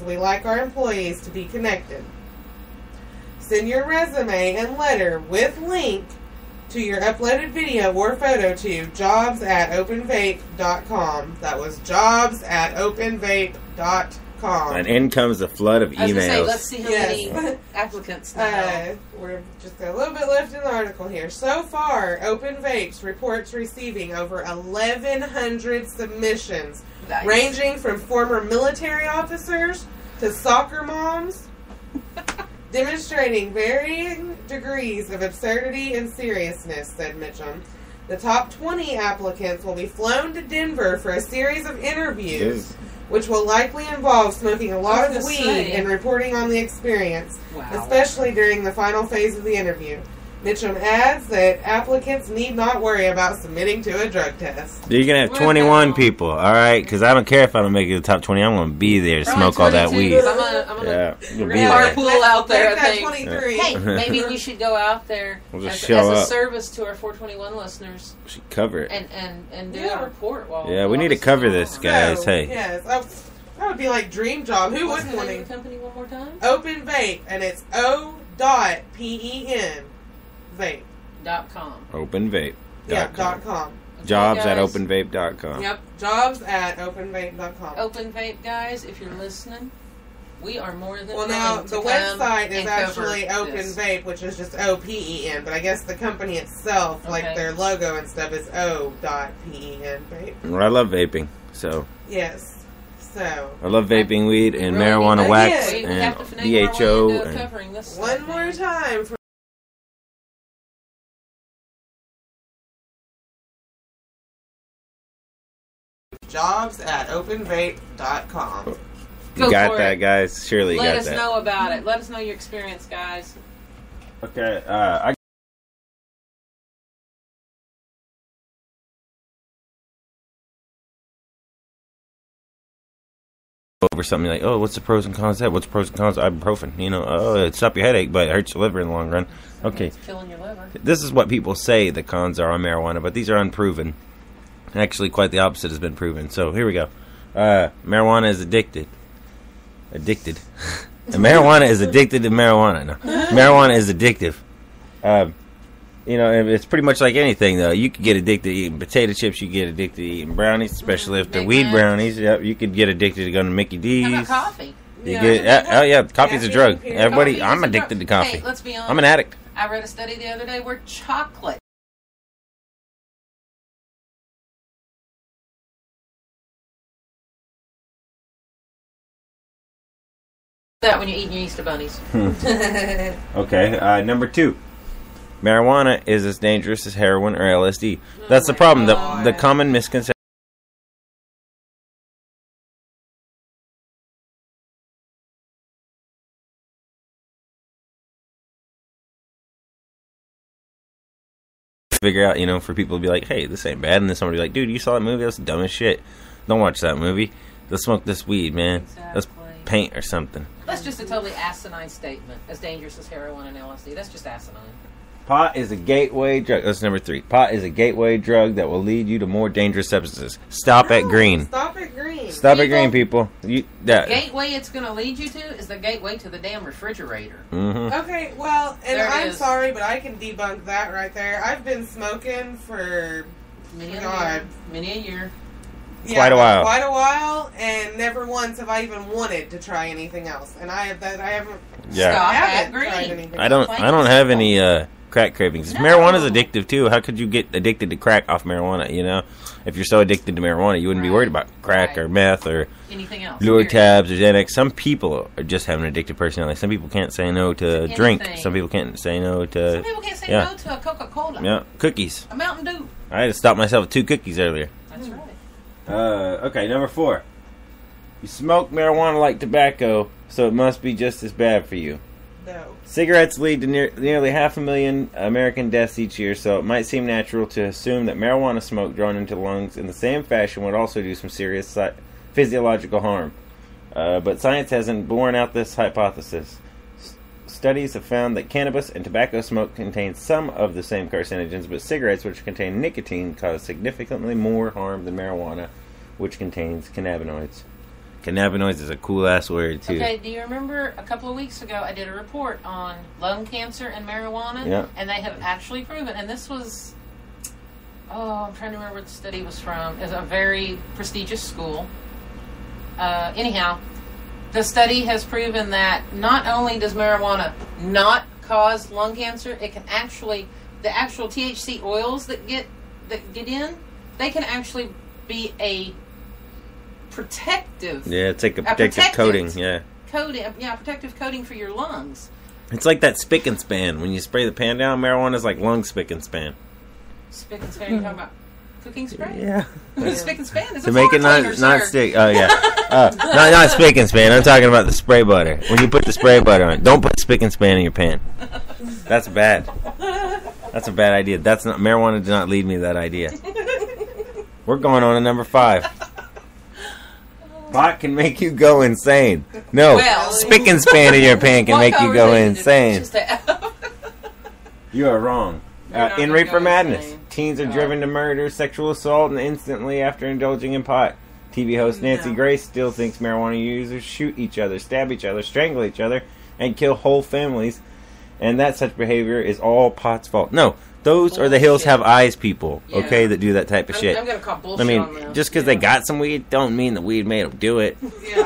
we like our employees to be connected. Send your resume and letter with link to your uploaded video or photo to jobs@openvape.com. That was jobs@openvape.com. And in comes a flood of I was emails. gonna say, let's see how many applicants now. We're just a little bit left in the article here. So far, Open Vapes reports receiving over 1,100 submissions, Nice. ranging from former military officers to soccer moms, demonstrating varying degrees of absurdity and seriousness, said Mitchum. The top 20 applicants will be flown to Denver for a series of interviews, which will likely involve smoking a lot of weed and reporting on the experience, especially during the final phase of the interview. Mitchum adds that applicants need not worry about submitting to a drug test. You're going to have 21 people, all right? Because I don't care if I don't make it to the top 20. I'm going to be there to smoke all that weed. I'm gonna carpool out there, I think. 23. Hey, maybe we should go out there We'll just as show a up. service to our 421 listeners. We should cover it. And do a report. Yeah, we need to cover this, guys. Hey. Yes, that would be like dream job. Who wouldn't want the to? company one more time? Open Vape, and it's O.PEN Vape.com. Openvape.com. Yeah, .com. Jobs@openvape.com. Yep, jobs@openvape.com. Open Vape, guys, if you're listening, we are more than well. Now the website is actually Open this. Vape, which is just O.PEN, but I guess the company itself, like their logo and stuff, is O.PEN Vape. Well, I love vaping, so. Yes. So. I love vaping weed and marijuana wax and BHO. One more time. For jobs@openvape.com. You got that, guys? Surely you got that. Let us know about it. Let us know your experience, guys. Okay, I over something like, oh, what's the pros and cons of that? What's the pros and cons of ibuprofen? You know, oh, it stops your headache, but it hurts your liver in the long run. Okay. It's killing your liver. This is what people say the cons are on marijuana, but these are unproven. Actually, quite the opposite has been proven. So, here we go. Marijuana is addicted. Addicted. And marijuana is addicted to marijuana. No. Marijuana is addictive. You know, it's pretty much like anything, though. You could get addicted to eating potato chips. You get addicted to eating brownies, especially if they're weed brownies. Yep, you could get addicted to going to Mickey D's. How about coffee? Coffee's a drug. Everybody, I'm addicted to coffee. Hey, let's be honest. I'm an addict. I read a study the other day where chocolate that when you're eating your Easter bunnies. Okay, number 2. Marijuana is as dangerous as heroin or LSD. That's the problem. The common misconception. Figure out, you know, for people to be like, hey, this ain't bad, and then somebody be like, dude, you saw that movie? That's dumb as shit. Don't watch that movie. Let's smoke this weed, man. Let's paint or something. That's just a totally asinine statement. As dangerous as heroin and LSD. That's just asinine. Pot is a gateway drug. That's number 3. Pot is a gateway drug that will lead you to more dangerous substances. Stop at green. Stop at green. Stop at green, people. The gateway it's going to lead you to is the gateway to the damn refrigerator. Mm-hmm. Okay, well, and There it I'm is. sorry, but I can debunk that right there. I've been smoking for Many a year. Quite a while. Quite a while, and never once have I even wanted to try anything else. And I haven't Stop at tried green. anything I don't have any crack cravings. No. Marijuana's addictive too. How could you get addicted to crack off marijuana, you know? If you're so addicted to marijuana, you wouldn't be worried about crack or meth or anything else. Blue tabs or Xanax. Some people are just have an addictive personality. Some people can't say no to drink. Some people can't say no to... Some people can't say no to a Coca-Cola. Yeah, cookies. A Mountain Dew. I had to stop myself with 2 cookies earlier. That's right. Okay, number 4. You smoke marijuana like tobacco, so it must be just as bad for you. No. Cigarettes lead to nearly 500,000 American deaths each year, so it might seem natural to assume that marijuana smoke drawn into the lungs in the same fashion would also do some serious physiological harm. But science hasn't borne out this hypothesis. Studies have found that cannabis and tobacco smoke contain some of the same carcinogens, but cigarettes, which contain nicotine, cause significantly more harm than marijuana, which contains cannabinoids. Cannabinoids is a cool ass word too. Okay, do you remember a couple of weeks ago I did a report on lung cancer and marijuana? Yeah. And they have actually proven, and this was, I'm trying to remember where the study was from. It was a very prestigious school. Anyhow, the study has proven that not only does marijuana not cause lung cancer, it can actually, the actual THC oils that get in, they can actually be a protective. Yeah, it's like a protective coating. Yeah. Protective coating for your lungs. It's like that spick and span. When you spray the pan down, marijuana is like lung spick and span. Spick and span? You're talking about cooking spray? Yeah. Spick and span is To a make it not stick. Oh yeah. Not spick and span. I'm talking about the spray butter. When you put the spray butter on, don't put spick and span in your pan. That's bad. That's a bad idea. That's not marijuana. Did not lead me to that idea. We're going on to number 5. Pot can make you go insane. No, spick and span in your pan can make you go insane. You are wrong. In Reefer Madness, teens are driven to murder, sexual assault, and instantly after indulging in pot. TV host Nancy Grace still thinks marijuana users shoot each other, stab each other, strangle each other, and kill whole families, and that such behavior is all pot's fault. No, those are the Hills Have Eyes people, okay, that do that type of shit. I'm going to call bullshit on them. Just because they got some weed don't mean the weed made them do it. Yeah.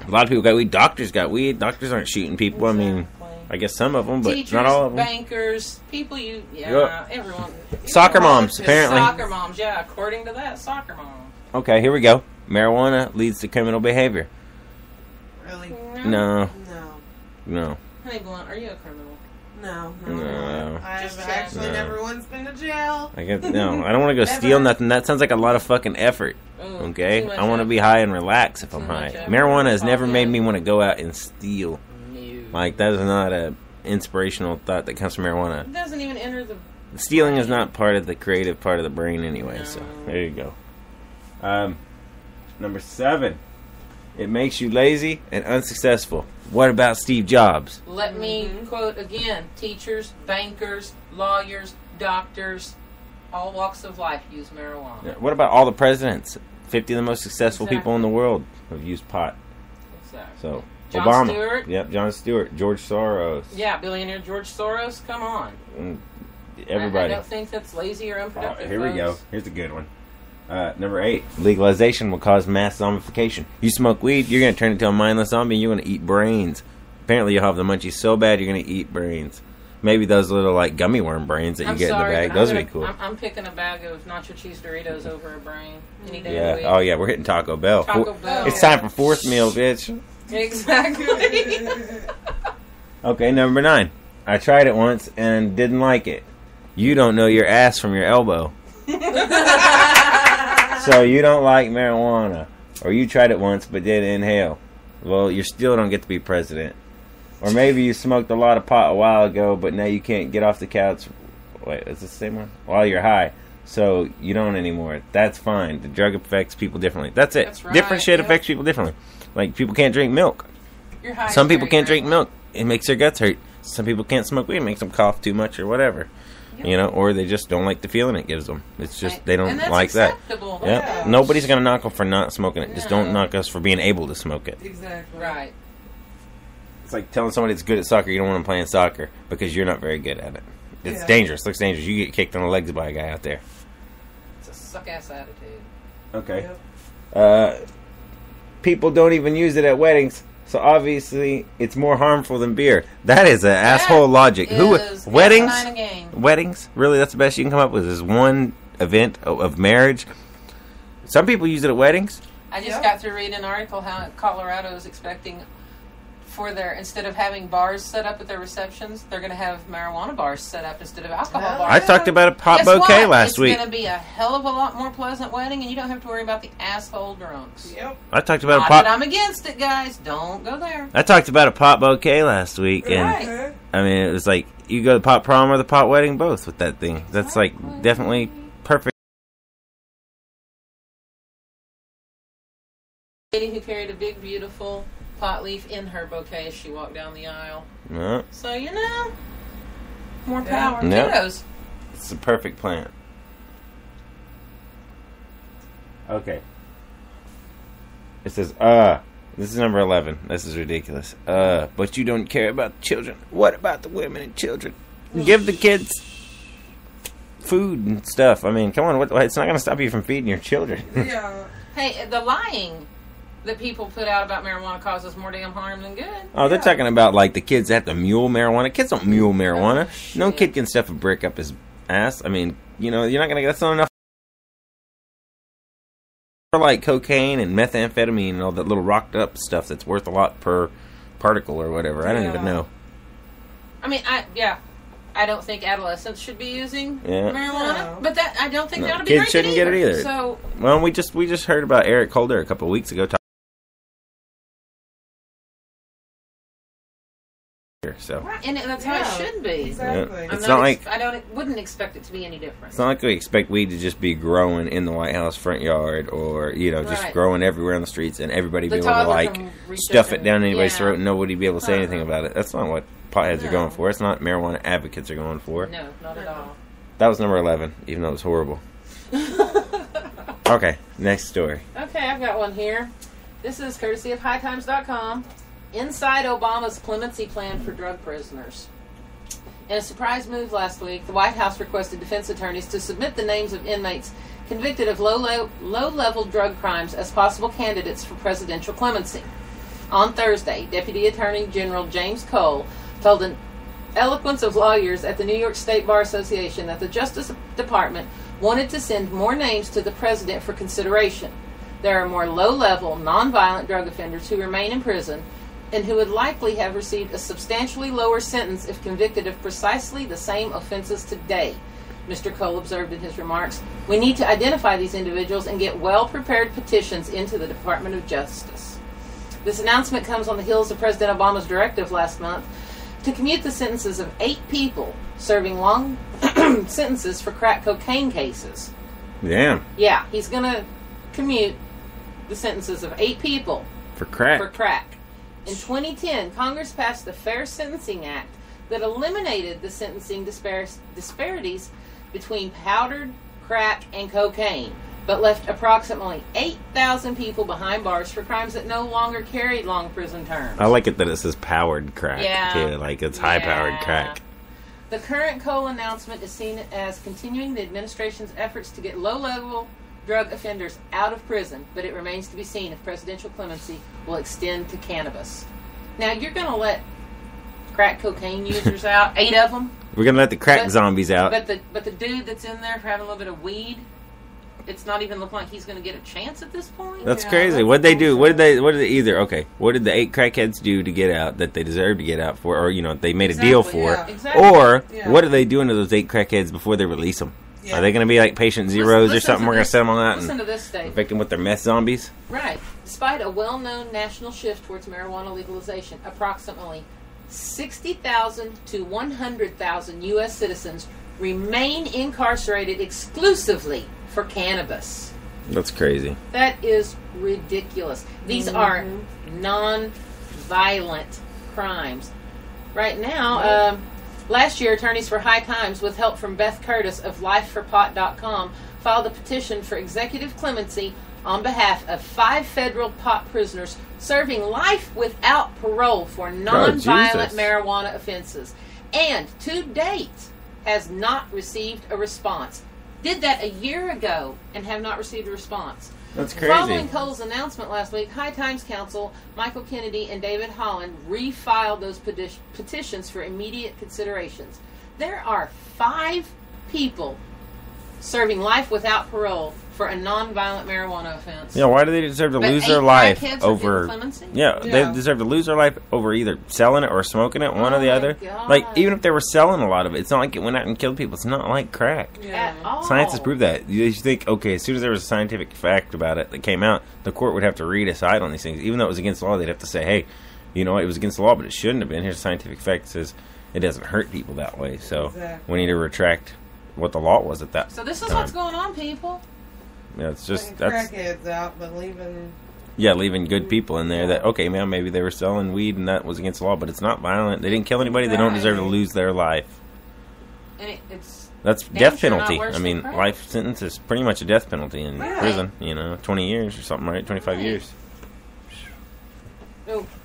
A lot of people got weed. Doctors got weed. Doctors aren't shooting people. I mean, I guess some of them, but teachers, not all of them. bankers, people everyone. Soccer moms, apparently. Soccer moms, yeah, according to that, soccer moms. Okay, here we go. Marijuana leads to criminal behavior. Really? No. No. Honey Blunt, are you a criminal? No. I've actually never once been to jail. I don't want to go steal nothing. That sounds like a lot of fucking effort. Okay? I want to be high and relax if I'm high. Marijuana has never made me want to go out and steal. Like, that is not a inspirational thought that comes from marijuana. It doesn't even enter the... Stealing is not part of the creative part of the brain anyway, so there you go. Number 7. It makes you lazy and unsuccessful. What about Steve Jobs? Let me quote again. Teachers, bankers, lawyers, doctors, all walks of life use marijuana. Yeah, what about all the presidents? 50 of the most successful people in the world have used pot. Exactly. So, John Obama. Stewart. Yep, John Stewart. George Soros. Yeah, billionaire George Soros. Come on. Everybody. I don't think that's lazy or unproductive. Here we go. Here's a good one. Number 8. Legalization will cause mass zombification. You smoke weed, you're going to turn into a mindless zombie and you're going to eat brains. Apparently you'll have the munchies so bad you're going to eat brains. Maybe those little like gummy worm brains that you get in the bag. Those would be cool. I'm picking a bag of nacho cheese Doritos over a brain any day of the week. Oh yeah, we're hitting Taco Bell. Taco Bell. It's time for 4th meal, bitch. Exactly. Okay, number 9. I tried it once and didn't like it. You don't know your ass from your elbow. So you don't like marijuana. Or you tried it once but didn't inhale. Well, you still don't get to be president. Or maybe you smoked a lot of pot a while ago, but now you can't get off the couch. Wait, is this the same one? While you're high. So you don't anymore. That's fine. The drug affects people differently. That's it. That's right. Different shit affects people differently. Like, people can't drink milk. Some people can't drink milk. It makes their guts hurt. Some people can't smoke weed. It makes them cough too much or whatever. You know, or they just don't like the feeling it gives them. It's just, they don't like that. Yep. Nobody's going to knock them for not smoking it. Just don't knock us for being able to smoke it. Exactly. Right. It's like telling somebody that's good at soccer you don't want them playing soccer because you're not very good at it. It's dangerous. Looks dangerous. You get kicked on the legs by a guy out there. It's a suck-ass attitude. Okay. Yep. People don't even use it at weddings. So obviously, it's more harmful than beer. That is an asshole logic. Weddings? Weddings? Really, that's the best you can come up with? Is one event of marriage? Some people use it at weddings. I just got through reading an article how Colorado is expecting for their, instead of having bars set up at their receptions, they're going to have marijuana bars set up instead of alcohol bars. I talked about a pot bouquet last week. It's going to be a hell of a lot more pleasant wedding, and you don't have to worry about the asshole drunks. Yep. I talked about Not that I'm against it, guys. Don't go there. I talked about a pot bouquet last week, and I mean, it was like you go to the pot prom or the pot wedding, both with that thing. That's like definitely perfect. Lady who carried a big, beautiful pot leaf in her bouquet as she walked down the aisle. No. So, you know, more power. No. Kudos. It's the perfect plant. Okay. It says, this is number 11. This is ridiculous. But you don't care about the children. What about the women and children? Give the kids food and stuff. I mean, come on. It's not going to stop you from feeding your children. Yeah. Hey, the lying that people put out about marijuana causes more damn harm than good. Oh, they're talking about, like, the kids have to mule marijuana. Kids don't mule marijuana. Oh, No kid can stuff a brick up his ass. I mean, you know, you're not going to... That's not enough. For, like, cocaine and methamphetamine and all that little rocked up stuff that's worth a lot per particle or whatever. I don't even know. I mean, I don't think adolescents should be using marijuana, No. but that I don't think that ought to be Kids right shouldn't get it either. So, Well, we just heard about Eric Holder a couple of weeks ago. So right, and that's how it should be. Exactly. Yeah. It's not like wouldn't expect it to be any different. it's not like we expect weed to just be growing in the White House front yard or just Right. growing everywhere on the streets and everybody The be able to toddler like can reach stuff up it and- down anybody's yeah. throat and nobody be able to say Uh-uh. anything about it. That's not what potheads are No. going for. It's not marijuana advocates are going for. No, not at all. That was number 11, even though it was horrible. Okay, next story. Okay, I've got one here. This is courtesy of hightimes.com. Inside Obama's clemency plan for drug prisoners. In a surprise move last week, the White House requested defense attorneys to submit the names of inmates convicted of low-level drug crimes as possible candidates for presidential clemency. On Thursday, Deputy Attorney General James Cole told an eloquence of lawyers at the New York State Bar Association that the Justice Department wanted to send more names to the president for consideration. There are more low-level, nonviolent drug offenders who remain in prison and who would likely have received a substantially lower sentence if convicted of precisely the same offenses today, Mr. Cole observed in his remarks. We need to identify these individuals and get well-prepared petitions into the Department of Justice. This announcement comes on the heels of President Obama's directive last month to commute the sentences of 8 people serving long sentences for crack cocaine cases. Damn. Yeah, he's going to commute the sentences of 8 people For crack. for crack. In 2010, Congress passed the Fair Sentencing Act that eliminated the sentencing disparities between powdered crack and cocaine, but left approximately 8,000 people behind bars for crimes that no longer carried long prison terms. I like it that it says powered crack, Yeah. too. Like, it's high-powered crack. The current Cole announcement is seen as continuing the administration's efforts to get low-level drug offenders out of prison, but it remains to be seen if presidential clemency will extend to cannabis. Now, you're going to let crack cocaine users out, 8 of them, We're going to let the crack zombies out. but the dude that's in there for having a little bit of weed, it's not even looking like he's going to get a chance at this point. That's Yeah, crazy. that's What'd they do? What bullshit. did they either? Okay, what did the 8 crackheads do to get out that they deserved to get out for, or they made a deal Exactly, for? yeah. Exactly. Or Yeah. what are they doing to those 8 crackheads before they release them? Yeah. Are they going to be like patient zeros or Listen something? to We're going to this- set them on that Listen and to this statement. infect them with their meth zombies? Right. Despite a well-known national shift towards marijuana legalization, approximately 60,000 to 100,000 U.S. citizens remain incarcerated exclusively for cannabis. That's crazy. That is ridiculous. These are non-violent crimes. Right now, last year, attorneys for High Times, with help from Beth Curtis of LifeForPot.com, filed a petition for executive clemency on behalf of 5 federal pot prisoners serving life without parole for non-violent Jesus. marijuana offenses, and to date has not received a response. Did that a year ago and have not received a response. That's crazy. Following Cole's announcement last week, High Times counsel Michael Kennedy and David Holland refiled those petitions for immediate considerations. There are 5 people serving life without parole for a non-violent marijuana offense. Yeah, why do they deserve to But lose 8 their life crackheads are over? getting clemency? Yeah, Yeah. they deserve to lose their life over either selling it or smoking it, one or the my other. God. Like, even if they were selling a lot of it, it's not like it went out and killed people. It's not like crack. At all. Science has proved that. You think, okay, as soon as there was a scientific fact about it that came out, the court would have to read aside on these things. Even though it was against the law, they'd have to say, hey, you know what, it was against the law, but it shouldn't have been. Here's a scientific fact that says it doesn't hurt people that way. So Exactly. we need to retract what the law was at that So this is time. what's going on, people. Yeah, it's just, Putting that's, crackheads out, but leaving. yeah, leaving good people in there that, okay, man, maybe they were selling weed and that was against the law, but it's not violent. They didn't kill anybody. They don't deserve to Right. lose their life. And it's That's Damn death sure not penalty. worse I mean, than crack. life sentence is pretty much a death penalty in Right. prison. 20 years or something, right? 25 Right. years. Oh.